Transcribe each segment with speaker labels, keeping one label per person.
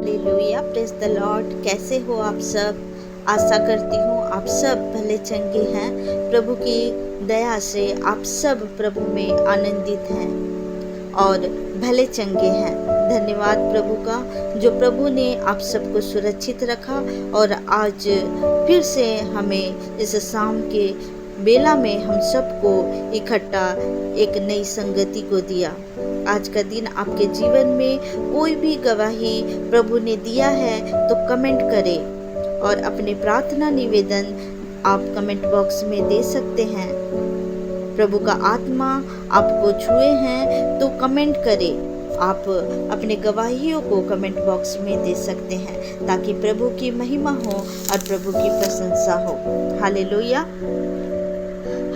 Speaker 1: Hallelujah, praise the Lord. कैसे हो आप सब? आशा करती हूँ आप सब भले चंगे हैं। प्रभु की दया से आप सब प्रभु में आनंदित हैं और भले चंगे हैं। धन्यवाद प्रभु का, जो प्रभु ने आप सबको सुरक्षित रखा और आज फिर से हमें इस शाम के बेला में हम सबको इकट्ठा एक नई संगति को दिया। आज का दिन आपके जीवन में कोई भी गवाही प्रभु ने दिया है तो कमेंट करें और अपने प्रार्थना निवेदन आप कमेंट बॉक्स में दे सकते हैं। प्रभु का आत्मा आपको छुए हैं तो कमेंट करें। आप अपने गवाहियों को कमेंट बॉक्स में दे सकते हैं ताकि प्रभु की महिमा हो और प्रभु की प्रशंसा हो। Hallelujah,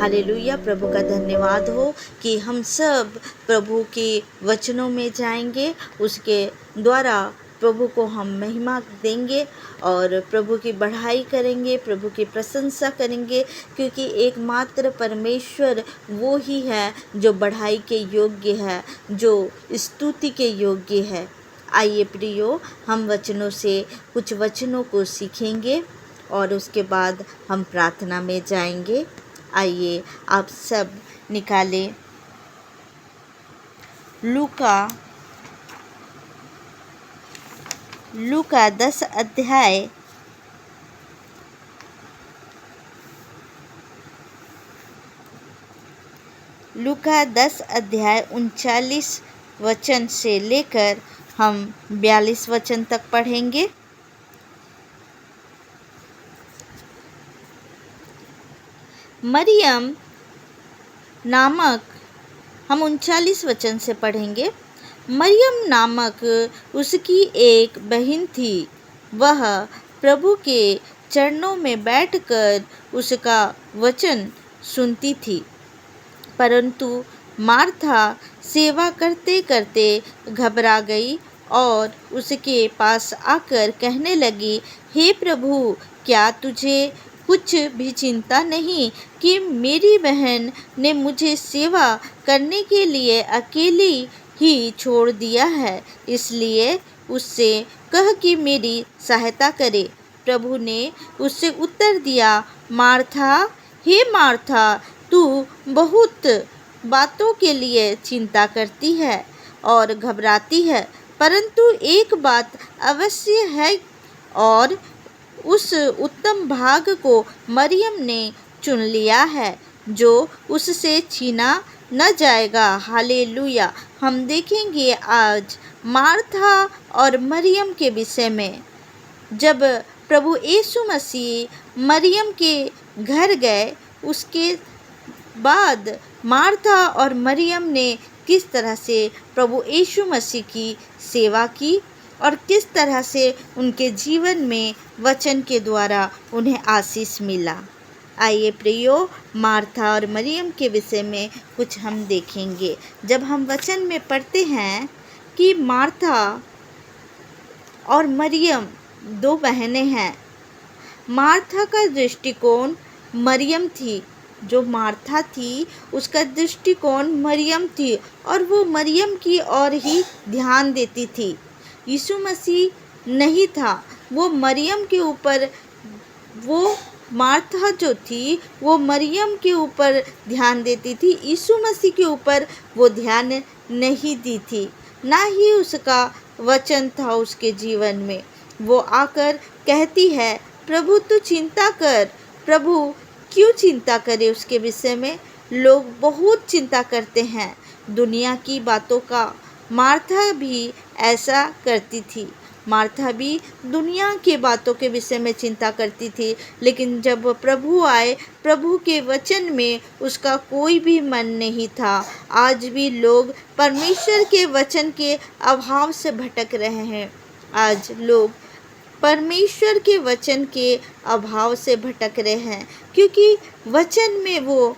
Speaker 1: hallelujah. प्रभु का धन्यवाद हो कि हम सब प्रभु के वचनों में जाएंगे, उसके द्वारा प्रभु को हम महिमा देंगे और प्रभु की बढ़ाई करेंगे, प्रभु की प्रशंसा करेंगे, क्योंकि एकमात्र परमेश्वर वो ही है जो बढ़ाई के योग्य है, जो स्तुति के योग्य है। आइए प्रियो, हम वचनों से कुछ वचनों को सीखेंगे और उसके बाद हम प्रार्थना में जाएंगे। आइए आप सब निकालें लूका 10 अध्याय लूका 10 अध्याय 39 वचन से लेकर हम 42 वचन तक पढ़ेंगे। मरियम नामक, हम 39 वचन से पढ़ेंगे। मरियम नामक उसकी एक बहन थी। वह प्रभु के चरणों में बैठकर उसका वचन सुनती थी, परंतु मार्था सेवा करते करते घबरा गई और उसके पास आकर कहने लगी, हे प्रभु, क्या तुझे कुछ भी चिंता नहीं कि मेरी बहन ने मुझे सेवा करने के लिए अकेली ही छोड़ दिया है, इसलिए उससे कह कि मेरी सहायता करे। प्रभु ने उससे उत्तर दिया, मार्था, हे मार्था, तू बहुत बातों के लिए चिंता करती है और घबराती है, परंतु एक बात अवश्य है और उस उत्तम भाग को मरियम ने चुन लिया है जो उससे छीना न जाएगा। हालेलुया। हम देखेंगे आज मार्था और मरियम के विषय में। जब प्रभु यीशु मसीह मरियम के घर गए, उसके बाद मार्था और मरियम ने किस तरह से प्रभु यीशु मसीह की सेवा की और किस तरह से उनके जीवन में वचन के द्वारा उन्हें आशीष मिला। आइए प्रियो, मार्था और मरियम के विषय में कुछ हम देखेंगे। जब हम वचन में पढ़ते हैं कि मार्था और मरियम दो बहनें हैं। मार्था का दृष्टिकोण मरियम थी, जो मार्था थी उसका दृष्टिकोण मरियम थी और वो मरियम की ओर ही ध्यान देती थी। यीशु मसीह नहीं था, वो मरियम के ऊपर, वो मार्था जो थी वो मरियम के ऊपर ध्यान देती थी, यीशु मसीह के ऊपर वो ध्यान नहीं दी थी, ना ही उसका वचन था उसके जीवन में। वो आकर कहती है, प्रभु तू चिंता कर। प्रभु क्यों चिंता करे उसके विषय में? लोग बहुत चिंता करते हैं दुनिया की बातों का। मार्था भी ऐसा करती थी। मार्था भी दुनिया के बातों के विषय में चिंता करती थी, लेकिन जब प्रभु आए, प्रभु के वचन में उसका कोई भी मन नहीं था। आज भी लोग परमेश्वर के वचन के अभाव से भटक रहे हैं। आज लोग परमेश्वर के वचन के अभाव से भटक रहे हैं, क्योंकि वचन में वो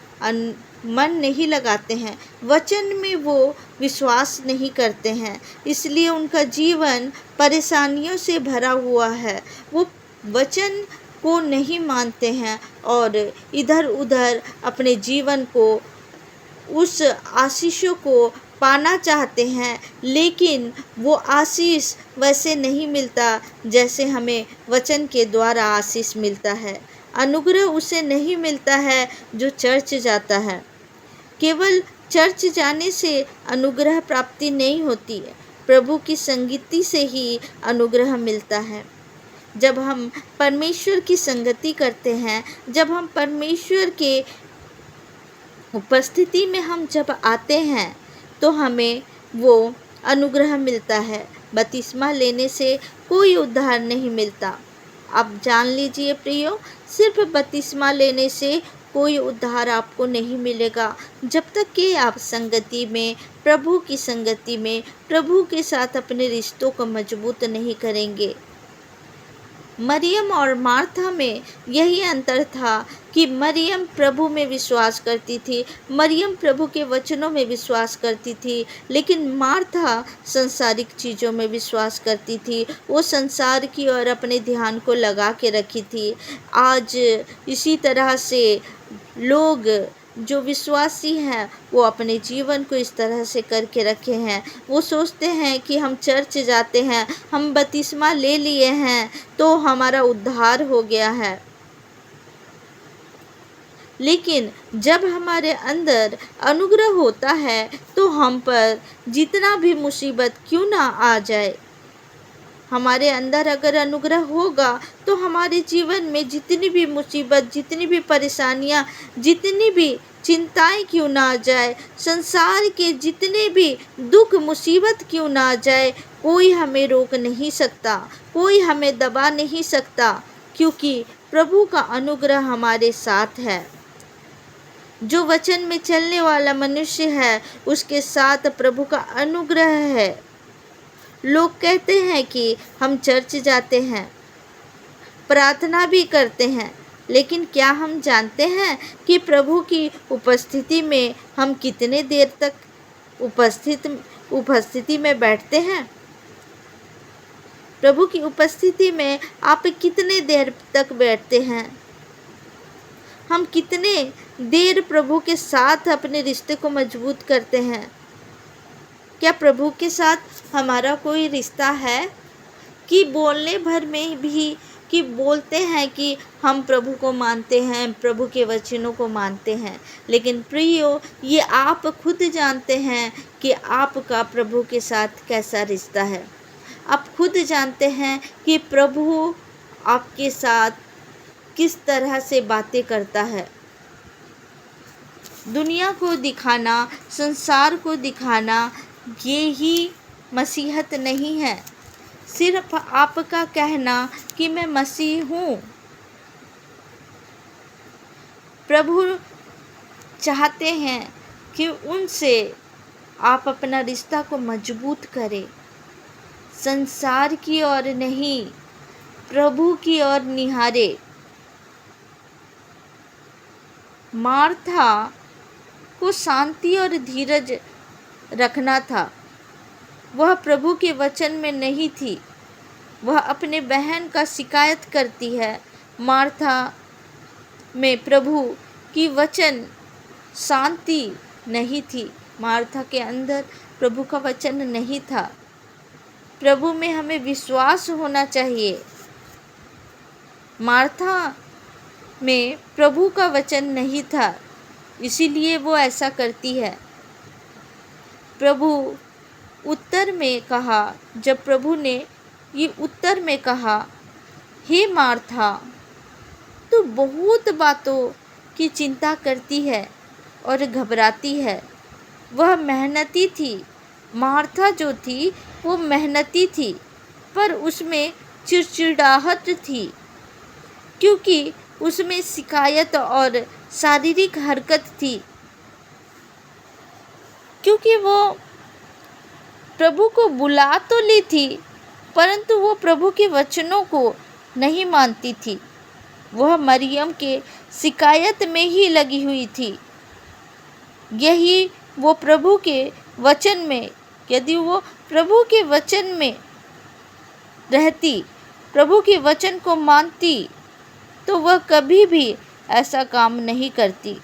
Speaker 1: मन नहीं लगाते हैं, वचन में वो विश्वास नहीं करते हैं, इसलिए उनका जीवन परेशानियों से भरा हुआ है। वो वचन को नहीं मानते हैं और इधर उधर अपने जीवन को, उस आशीषों को पाना चाहते हैं, लेकिन वो आशीष वैसे नहीं मिलता जैसे हमें वचन के द्वारा आशीष मिलता है। अनुग्रह उसे नहीं मिलता है जो चर्च जाता है। केवल चर्च जाने से अनुग्रह प्राप्ति नहीं होती है, प्रभु की संगति से ही अनुग्रह मिलता है। जब हम परमेश्वर की संगति करते हैं, जब हम परमेश्वर के उपस्थिति में हम जब आते हैं, तो हमें वो अनुग्रह मिलता है। बपतिस्मा लेने से कोई उद्धार नहीं मिलता। आप जान लीजिए प्रियो, सिर्फ बपतिस्मा लेने से कोई उद्धार आपको नहीं मिलेगा जब तक कि आप संगति में, प्रभु की संगति में, प्रभु के साथ अपने रिश्तों को मजबूत नहीं करेंगे। मरियम और मार्था में यही अंतर था कि मरियम प्रभु में विश्वास करती थी, मरियम प्रभु के वचनों में विश्वास करती थी, लेकिन मार्था संसारिक चीज़ों में विश्वास करती थी। वो संसार की ओर अपने ध्यान को लगा के रखी थी। आज इसी तरह से लोग जो विश्वासी हैं वो अपने जीवन को इस तरह से करके रखे हैं। वो सोचते हैं कि हम चर्च जाते हैं, हम बपतिस्मा ले लिए हैं तो हमारा उद्धार हो गया है। लेकिन जब हमारे अंदर अनुग्रह होता है तो हम पर जितना भी मुसीबत क्यों ना आ जाए, हमारे अंदर अगर अनुग्रह होगा तो हमारे जीवन में जितनी भी मुसीबत, जितनी भी परेशानियां, जितनी भी चिंताएं क्यों ना आ जाए, संसार के जितने भी दुख मुसीबत क्यों ना आ जाए, कोई हमें रोक नहीं सकता, कोई हमें दबा नहीं सकता, क्योंकि प्रभु का अनुग्रह हमारे साथ है। जो वचन में चलने वाला मनुष्य है उसके साथ प्रभु का अनुग्रह है। लोग कहते हैं कि हम चर्च जाते हैं, प्रार्थना भी करते हैं, लेकिन क्या हम जानते हैं कि प्रभु की उपस्थिति में हम कितने देर तक उपस्थिति में बैठते हैं? प्रभु की उपस्थिति में आप कितने देर तक बैठते हैं? हम कितने देर प्रभु के साथ अपने रिश्ते को मजबूत करते हैं? क्या प्रभु के साथ हमारा कोई रिश्ता है कि बोलने भर में भी कि बोलते हैं कि हम प्रभु को मानते हैं, प्रभु के वचनों को मानते हैं, लेकिन प्रियो ये आप खुद जानते हैं कि आपका प्रभु के साथ कैसा रिश्ता है। आप खुद जानते हैं कि प्रभु आपके साथ किस तरह से बातें करता है। दुनिया को दिखाना, संसार को दिखाना, ये ही मसीहत नहीं है। सिर्फ आपका कहना कि मैं मसीह हूँ। प्रभु चाहते हैं कि उनसे आप अपना रिश्ता को मजबूत करें, संसार की ओर नहीं, प्रभु की ओर निहारे। मार्था को शांति और धीरज रखना था। वह प्रभु के वचन में नहीं थी। वह अपने बहन का शिकायत करती है। मार्था में प्रभु की वचन शांति नहीं थी। मार्था के अंदर प्रभु का वचन नहीं था। प्रभु में हमें विश्वास होना चाहिए। मार्था में प्रभु का वचन नहीं था, इसीलिए वो ऐसा करती है। प्रभु उत्तर में कहा, जब प्रभु ने ये उत्तर में कहा, हे मार्था, तू बहुत बातों की चिंता करती है और घबराती है। वह मेहनती थी। मार्था जो थी वो मेहनती थी, पर उसमें चिड़चिड़ाहट थी, क्योंकि उसमें शिकायत और शारीरिक हरकत थी, क्योंकि वो प्रभु को बुला तो ली थी, परंतु वो प्रभु के वचनों को नहीं मानती थी। वह मरियम के शिकायत में ही लगी हुई थी। यही वो प्रभु के वचन में, यदि वो प्रभु के वचन में रहती, प्रभु के वचन को मानती, तो वह कभी भी ऐसा काम नहीं करती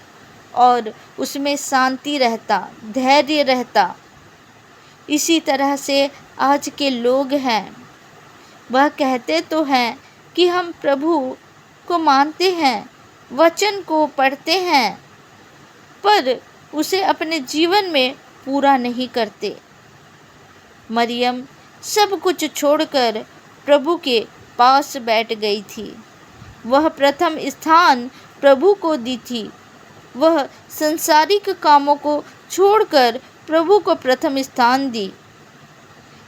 Speaker 1: और उसमें शांति रहता, धैर्य रहता। इसी तरह से आज के लोग हैं। वह कहते तो हैं कि हम प्रभु को मानते हैं, वचन को पढ़ते हैं, पर उसे अपने जीवन में पूरा नहीं करते। मरियम सब कुछ छोड़कर प्रभु के पास बैठ गई थी। वह प्रथम स्थान प्रभु को दी थी। वह संसारिक कामों को छोड़कर प्रभु को प्रथम स्थान दी।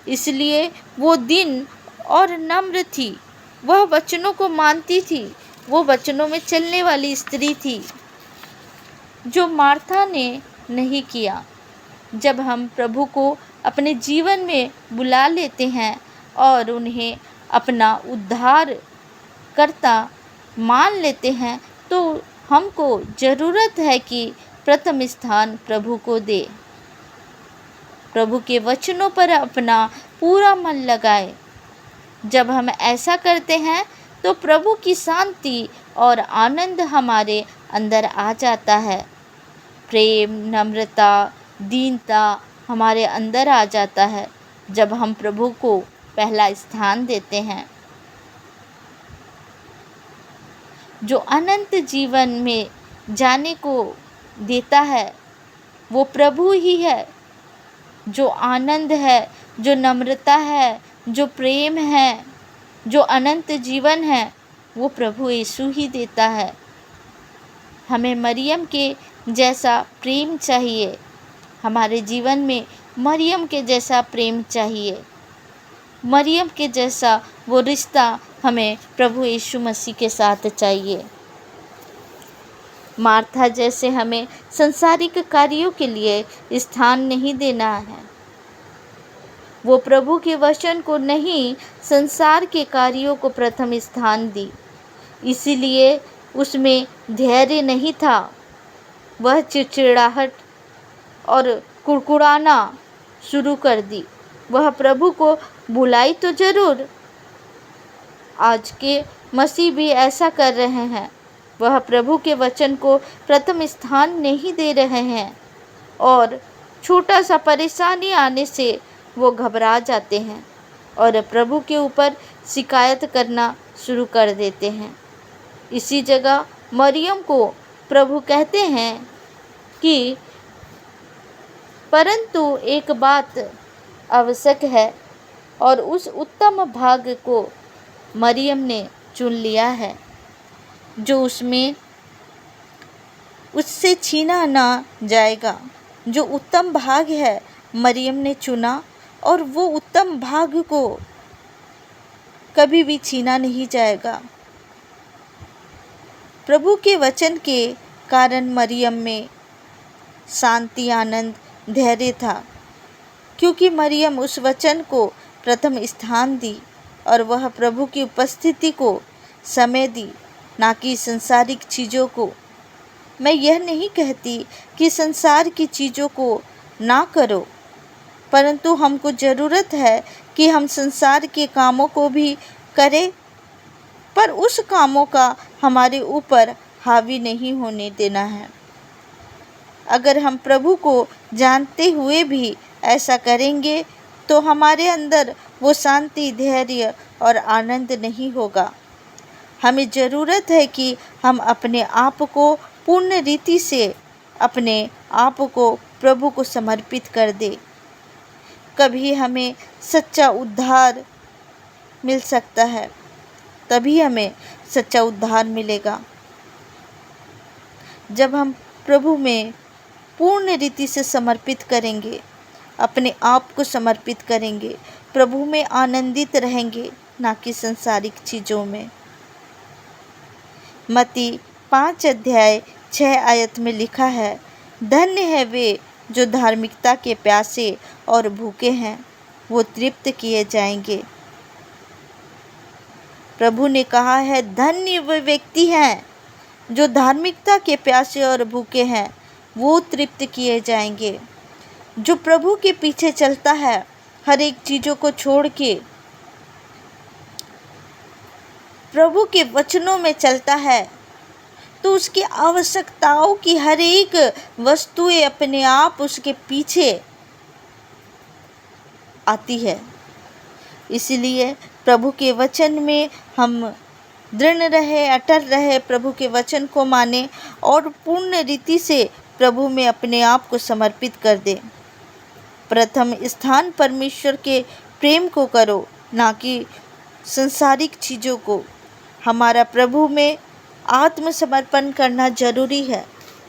Speaker 1: इसलिए वो दिन और नम्र थी। वह वचनों को मानती थी। वो वचनों में चलने वाली स्त्री थी, जो मार्था ने नहीं किया। जब हम प्रभु को अपने जीवन में बुला लेते हैं और उन्हें अपना उद्धारकर्ता मान लेते हैं, तो हमको ज़रूरत है कि प्रथम स्थान प्रभु को दे। प्रभु के वचनों पर अपना पूरा मन लगाए। जब हम ऐसा करते हैं तो प्रभु की शांति और आनंद हमारे अंदर आ जाता है। प्रेम, नम्रता, दीनता हमारे अंदर आ जाता है जब हम प्रभु को पहला स्थान देते हैं। जो अनंत जीवन में जाने को देता है वो प्रभु ही है। जो आनंद है, जो नम्रता है, जो प्रेम है, जो अनंत जीवन है, वो प्रभु यीशु ही देता है। हमें मरियम के जैसा प्रेम चाहिए। हमारे जीवन में मरियम के जैसा प्रेम चाहिए। मरियम के जैसा वो रिश्ता हमें प्रभु यीशु मसीह के साथ चाहिए। मार्था जैसे हमें संसारिक कार्यों के लिए स्थान नहीं देना है। वो प्रभु के वचन को नहीं, संसार के कार्यों को प्रथम स्थान दी। इसीलिए उसमें धैर्य नहीं था। वह चिड़चिड़ाहट और कुड़कुड़ाना शुरू कर दी। वह प्रभु को बुलाई तो ज़रूर। आज के मसीह भी ऐसा कर रहे हैं। वह प्रभु के वचन को प्रथम स्थान नहीं दे रहे हैं और छोटा सा परेशानी आने से वो घबरा जाते हैं और प्रभु के ऊपर शिकायत करना शुरू कर देते हैं। इसी जगह मरियम को प्रभु कहते हैं कि परंतु एक बात आवश्यक है और उस उत्तम भाग को मरियम ने चुन लिया है जो उससे छीना ना जाएगा। जो उत्तम भाग है मरियम ने चुना और वो उत्तम भाग को कभी भी छीना नहीं जाएगा। प्रभु के वचन के कारण मरियम में शांति, आनंद, धैर्य था, क्योंकि मरियम उस वचन को प्रथम स्थान दी और वह प्रभु की उपस्थिति को समय दी, ना कि संसारिक चीज़ों को। मैं यह नहीं कहती कि संसार की चीज़ों को ना करो, परंतु हमको ज़रूरत है कि हम संसार के कामों को भी करें, पर उस कामों का हमारे ऊपर हावी नहीं होने देना है। अगर हम प्रभु को जानते हुए भी ऐसा करेंगे तो हमारे अंदर वो शांति, धैर्य और आनंद नहीं होगा। हमें ज़रूरत है कि हम अपने आप को पूर्ण रीति से अपने आप को प्रभु को समर्पित कर दें। कभी हमें सच्चा उद्धार मिल सकता है, तभी हमें सच्चा उद्धार मिलेगा जब हम प्रभु में पूर्ण रीति से समर्पित करेंगे, अपने आप को समर्पित करेंगे, प्रभु में आनंदित रहेंगे, ना कि संसारिक चीज़ों में। मत्ती 5:6 में लिखा है, धन्य है वे जो धार्मिकता के प्यासे और भूखे हैं, वो तृप्त किए जाएंगे। प्रभु ने कहा है, धन्य वे व्यक्ति हैं जो धार्मिकता के प्यासे और भूखे हैं, वो तृप्त किए जाएंगे। जो प्रभु के पीछे चलता है, हर एक चीज़ों को छोड़ के प्रभु के वचनों में चलता है, तो उसकी आवश्यकताओं की हर एक वस्तुएं अपने आप उसके पीछे आती है। इसलिए प्रभु के वचन में हम दृढ़ रहे, अटल रहे, प्रभु के वचन को माने और पूर्ण रीति से प्रभु में अपने आप को समर्पित कर दे। प्रथम स्थान परमेश्वर के प्रेम को करो, ना कि संसारिक चीज़ों को। हमारा प्रभु में आत्मसमर्पण करना जरूरी है।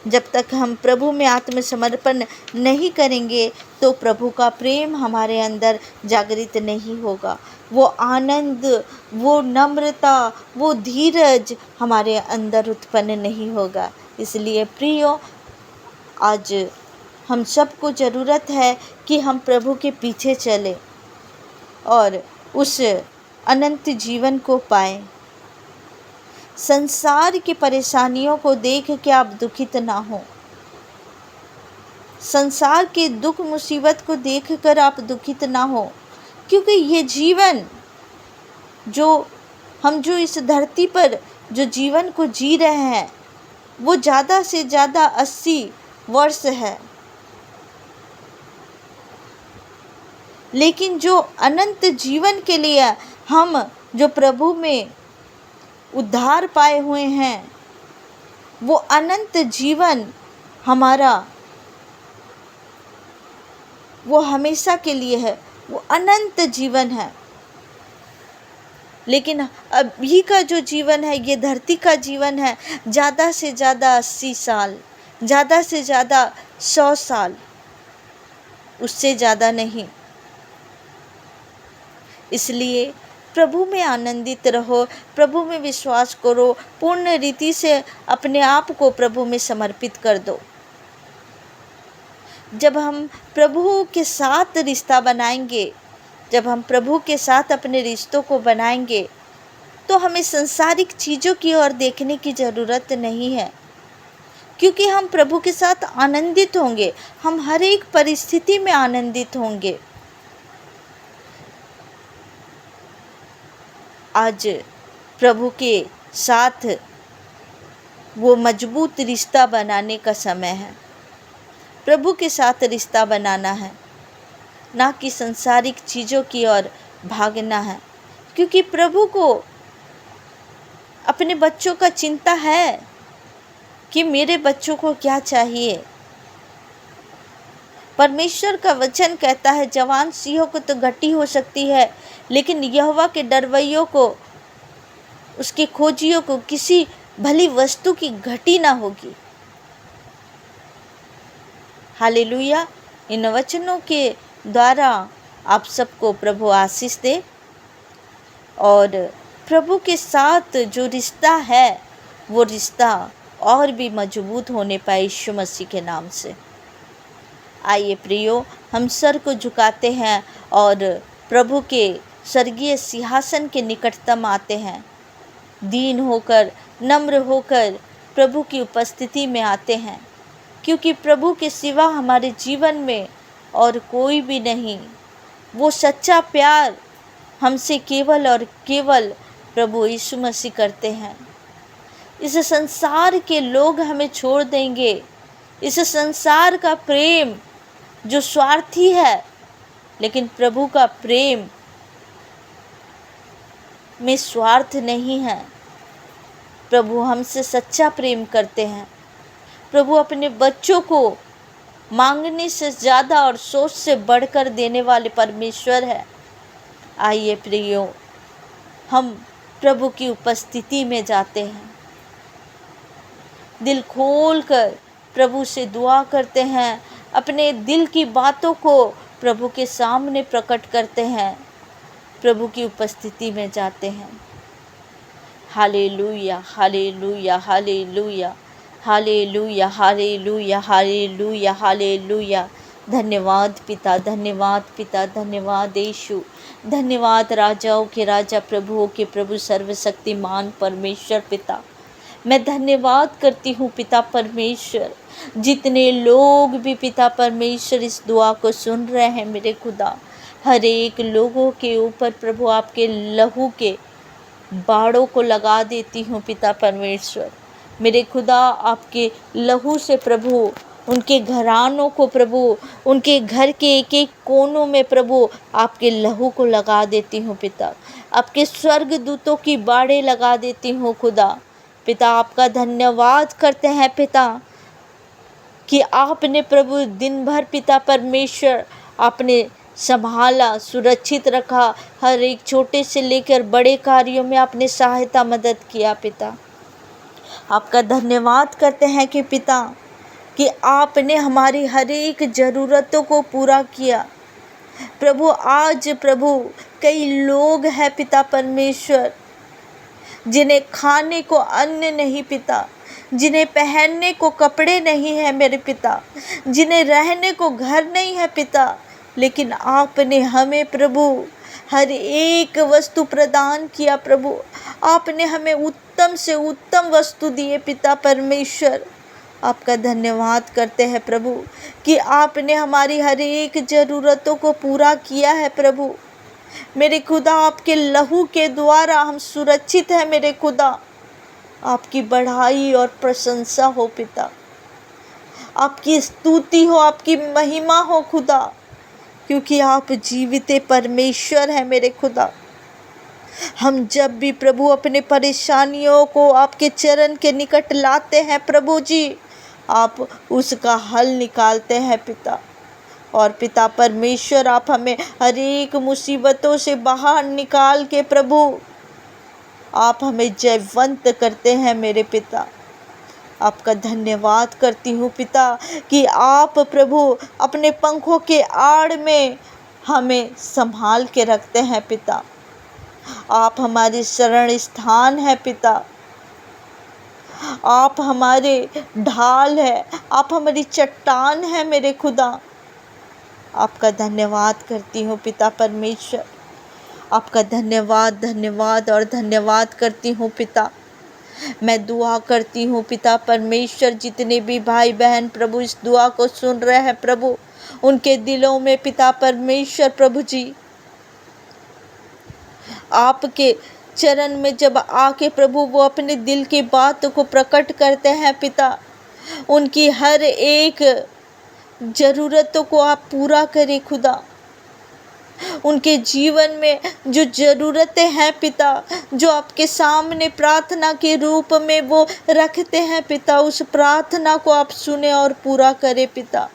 Speaker 1: जब तक हम प्रभु में आत्मसमर्पण नहीं करेंगे तो प्रभु का प्रेम हमारे अंदर जागृत नहीं होगा। वो आनंद, वो नम्रता, वो धीरज हमारे अंदर उत्पन्न नहीं होगा। इसलिए प्रियो, आज हम सबको ज़रूरत है कि हम प्रभु के पीछे चलें और उस अनंत जीवन को पाएं। संसार की परेशानियों को देख के आप दुखित ना हो। संसार के दुख मुसीबत को देखकर आप दुखित ना हो, क्योंकि ये जीवन जो इस धरती पर जो जीवन को जी रहे हैं वो ज़्यादा से ज़्यादा 80 वर्ष है, लेकिन जो अनंत जीवन के लिए हम जो प्रभु में उद्धार पाए हुए हैं, वो अनंत जीवन हमारा वो हमेशा के लिए है, वो अनंत जीवन है। लेकिन अभी का जो जीवन है, ये धरती का जीवन है, ज़्यादा से ज़्यादा 80 साल, ज़्यादा से ज़्यादा 100 साल, उससे ज़्यादा नहीं। इसलिए प्रभु में आनंदित रहो, प्रभु में विश्वास करो, पूर्ण रीति से अपने आप को प्रभु में समर्पित कर दो। जब हम प्रभु के साथ रिश्ता बनाएंगे, जब हम प्रभु के साथ अपने रिश्तों को बनाएंगे, तो हमें संसारिक चीज़ों की ओर देखने की ज़रूरत नहीं है, क्योंकि हम प्रभु के साथ आनंदित होंगे। हम हर एक परिस्थिति में आनंदित होंगे। आज प्रभु के साथ वो मजबूत रिश्ता बनाने का समय है। प्रभु के साथ रिश्ता बनाना है, ना कि संसारिक चीज़ों की ओर भागना है, क्योंकि प्रभु को अपने बच्चों का चिंता है कि मेरे बच्चों को क्या चाहिए। परमेश्वर का वचन कहता है, जवान सिंहों को तो घटी हो सकती है, लेकिन यहोवा के डरवैयों को, उसके खोजियों को किसी भली वस्तु की घटी ना होगी। हालेलुया। इन वचनों के द्वारा आप सबको प्रभु आशीष दे और प्रभु के साथ जो रिश्ता है वो रिश्ता और भी मजबूत होने पाए यीशु मसीह के नाम से। आइए प्रियो, हम सर को झुकाते हैं और प्रभु के स्वर्गीय सिंहासन के निकटतम आते हैं। दीन होकर, नम्र होकर प्रभु की उपस्थिति में आते हैं, क्योंकि प्रभु के सिवा हमारे जीवन में और कोई भी नहीं। वो सच्चा प्यार हमसे केवल और केवल प्रभु यीशु मसीह करते हैं। इस संसार के लोग हमें छोड़ देंगे। इस संसार का प्रेम जो स्वार्थी है, लेकिन प्रभु का प्रेम में स्वार्थ नहीं है। प्रभु हमसे सच्चा प्रेम करते हैं। प्रभु अपने बच्चों को मांगने से ज़्यादा और सोच से बढ़कर देने वाले परमेश्वर है। आइए प्रियो, हम प्रभु की उपस्थिति में जाते हैं, दिल खोल कर प्रभु से दुआ करते हैं, अपने दिल की बातों को प्रभु के सामने प्रकट करते हैं, प्रभु की उपस्थिति में जाते हैं। Hallelujah, hallelujah, hallelujah, hallelujah, hallelujah, hallelujah, hallelujah. धन्यवाद पिता, धन्यवाद पिता, धन्यवाद यीशु, धन्यवाद राजाओं के राजा, प्रभुओं के प्रभु, सर्वशक्तिमान परमेश्वर पिता। मैं धन्यवाद करती हूँ पिता परमेश्वर, जितने लोग भी पिता परमेश्वर इस दुआ को सुन रहे हैं मेरे खुदा, हर एक लोगों के ऊपर प्रभु आपके लहू के बाड़ों को लगा देती हूँ पिता परमेश्वर। मेरे खुदा, आपके लहू से प्रभु उनके घरानों को प्रभु, उनके घर के एक एक कोनों में प्रभु आपके लहू को लगा देती हूँ पिता। आपके स्वर्ग दूतों की बाड़ें लगा देती हूँ खुदा। पिता आपका धन्यवाद करते हैं पिता कि आपने प्रभु दिन भर पिता परमेश्वर आपने संभाला, सुरक्षित रखा, हर एक छोटे से लेकर बड़े कार्यों में आपने सहायता मदद किया पिता। आपका धन्यवाद करते हैं कि पिता कि आपने हमारी हर एक ज़रूरतों को पूरा किया प्रभु। आज प्रभु कई लोग हैं पिता परमेश्वर जिन्हें खाने को अन्न नहीं पिता, जिन्हें पहनने को कपड़े नहीं है मेरे पिता, जिन्हें रहने को घर नहीं है पिता, लेकिन आपने हमें प्रभु हर एक वस्तु प्रदान किया प्रभु। आपने हमें उत्तम से उत्तम वस्तु दिए पिता परमेश्वर। आपका धन्यवाद करते हैं प्रभु कि आपने हमारी हर एक ज़रूरतों को पूरा किया है प्रभु। मेरे खुदा आपके लहू के द्वारा हम सुरक्षित हैं मेरे खुदा। आपकी बढ़ाई और प्रशंसा हो पिता, आपकी स्तुति हो, आपकी महिमा हो खुदा, क्योंकि आप जीवित परमेश्वर हैं मेरे खुदा। हम जब भी प्रभु अपने परेशानियों को आपके चरण के निकट लाते हैं प्रभु जी, आप उसका हल निकालते हैं पिता। और पिता परमेश्वर आप हमें हर एक मुसीबतों से बाहर निकाल के प्रभु आप हमें जयवंत करते हैं मेरे पिता। आपका धन्यवाद करती हूँ पिता कि आप प्रभु अपने पंखों के आड़ में हमें संभाल के रखते हैं पिता। आप हमारे शरण स्थान है पिता, आप हमारे ढाल है, आप हमारी चट्टान है मेरे खुदा। आपका धन्यवाद करती हूँ पिता परमेश्वर। आपका धन्यवाद धन्यवाद और धन्यवाद करती हूँ पिता। मैं दुआ करती हूँ पिता परमेश्वर, जितने भी भाई बहन प्रभु इस दुआ को सुन रहे हैं प्रभु, उनके दिलों में पिता परमेश्वर प्रभु जी आपके चरण में जब आके प्रभु वो अपने दिल की बात को प्रकट करते हैं पिता, उनकी हर एक ज़रूरतों को आप पूरा करें खुदा। उनके जीवन में जो ज़रूरतें हैं पिता, जो आपके सामने प्रार्थना के रूप में वो रखते हैं पिता, उस प्रार्थना को आप सुने और पूरा करें पिता।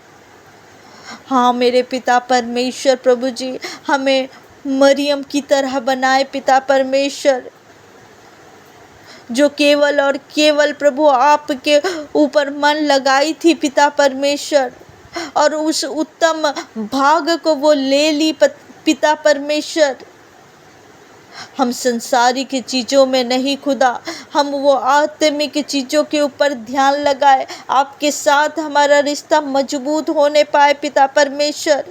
Speaker 1: हाँ मेरे पिता परमेश्वर प्रभु जी, हमें मरियम की तरह बनाए पिता परमेश्वर, जो केवल और केवल प्रभु आपके ऊपर मन लगाई थी पिता परमेश्वर, और उस उत्तम भाग को वो ले ली पिता परमेश्वर। हम संसारिक चीज़ों में नहीं खुदा, हम वो आत्मिक चीज़ों के ऊपर ध्यान लगाए, आपके साथ हमारा रिश्ता मजबूत होने पाए पिता परमेश्वर।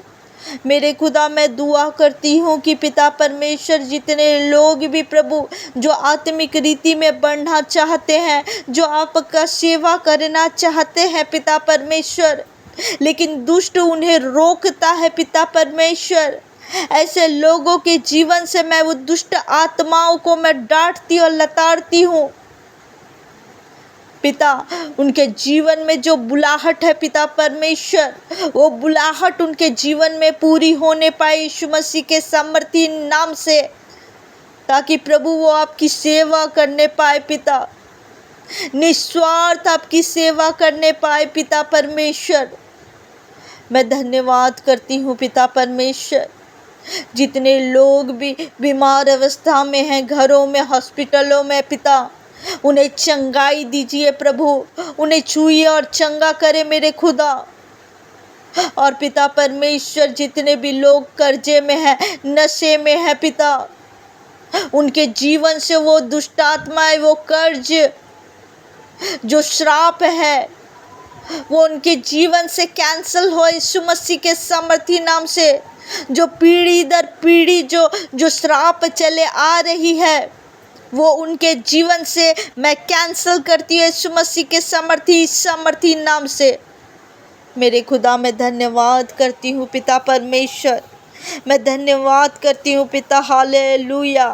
Speaker 1: मेरे खुदा मैं दुआ करती हूँ कि पिता परमेश्वर जितने लोग भी प्रभु जो आत्मिक रीति में बढ़ना चाहते हैं, जो आपका सेवा करना चाहते हैं पिता परमेश्वर, लेकिन दुष्ट उन्हें रोकता है पिता परमेश्वर, ऐसे लोगों के जीवन से मैं वो दुष्ट आत्माओं को मैं डांटती और लताड़ती हूँ पिता। उनके जीवन में जो बुलाहट है पिता परमेश्वर, वो बुलाहट उनके जीवन में पूरी होने पाए यीशु मसीह के सामर्थी नाम से, ताकि प्रभु वो आपकी सेवा करने पाए पिता, निस्वार्थ आपकी सेवा करने पाए पिता परमेश्वर। मैं धन्यवाद करती हूँ पिता परमेश्वर, जितने लोग भी बीमार अवस्था में हैं, घरों में, हॉस्पिटलों में पिता, उन्हें चंगाई दीजिए प्रभु, उन्हें छूइए और चंगा करे मेरे खुदा। और पिता परमेश्वर जितने भी लोग कर्जे में हैं, नशे में हैं पिता, उनके जीवन से वो दुष्ट आत्माएं, वो कर्ज, जो श्राप है, वो उनके जीवन से कैंसल हो यीशु मसीह के सामर्थी नाम से। जो पीढ़ी दर पीढ़ी जो श्राप चले आ रही है, वो उनके जीवन से मैं कैंसल करती हूँ यीशु मसीह के सामर्थी नाम से। मेरे खुदा मैं धन्यवाद करती हूँ पिता परमेश्वर, मैं धन्यवाद करती हूँ पिता। Hallelujah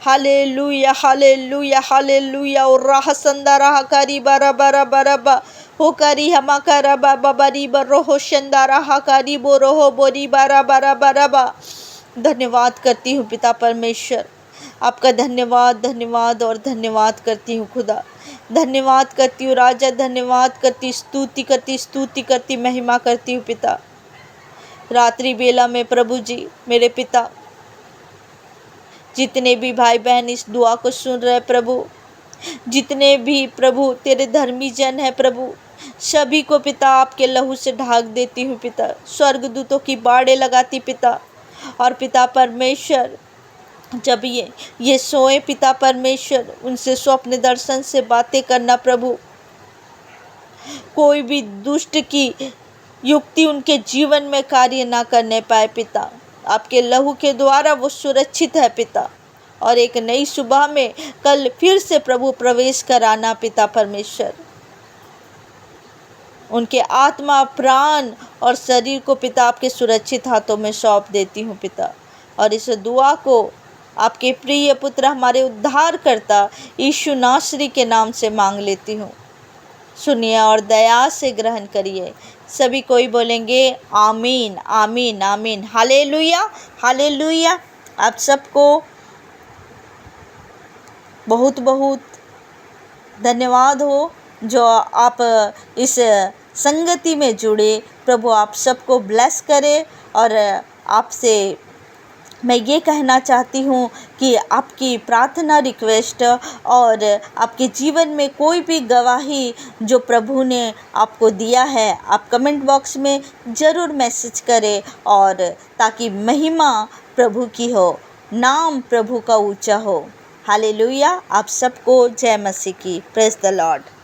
Speaker 1: hallelujah hallelujah hallelujah. और राह संदा राह कारी बारा बारा बारा बा हो करी हमा करा बाबा बरी बरो हो शंदारा हा करी बोरो हो बोरी बारा बारा बारा बा। धन्यवाद करती हूँ पिता परमेश्वर, आपका धन्यवाद धन्यवाद और धन्यवाद करती हूँ खुदा। धन्यवाद करती हूँ राजा, धन्यवाद करती, स्तुति करती, महिमा करती हूँ पिता। रात्रि बेला में प्रभु जी मेरे पिता, जितने भी भाई बहन इस दुआ को सुन रहे प्रभु, जितने भी प्रभु तेरे धर्मी जन है प्रभु, सभी को पिता आपके लहू से ढाक देती हूँ पिता। स्वर्गदूतों की बाड़े लगाती पिता। और पिता परमेश्वर जब ये सोए पिता परमेश्वर, उनसे स्वप्न दर्शन से बातें करना प्रभु। कोई भी दुष्ट की युक्ति उनके जीवन में कार्य ना करने पाए पिता। आपके लहू के द्वारा वो सुरक्षित है पिता। और एक नई सुबह में कल फिर से प्रभु प्रवेश कराना पिता परमेश्वर। उनके आत्मा, प्राण और शरीर को पिता आपके सुरक्षित हाथों में सौंप देती हूँ पिता। और इस दुआ को आपके प्रिय पुत्र हमारे उद्धारकर्ता यीशु नासरी के नाम से मांग लेती हूँ। सुनिए और दया से ग्रहण करिए। सभी कोई बोलेंगे आमीन आमीन आमीन। Hallelujah hallelujah. आप सबको बहुत बहुत धन्यवाद हो जो आप इस संगति में जुड़े। प्रभु आप सबको ब्लेस करे। और आपसे मैं ये कहना चाहती हूँ कि आपकी प्रार्थना, रिक्वेस्ट और आपके जीवन में कोई भी गवाही जो प्रभु ने आपको दिया है, आप कमेंट बॉक्स में ज़रूर मैसेज करें। और ताकि महिमा प्रभु की हो, नाम प्रभु का ऊंचा हो। हालेलुया। आप सबको जय मसीह की। Praise the Lord.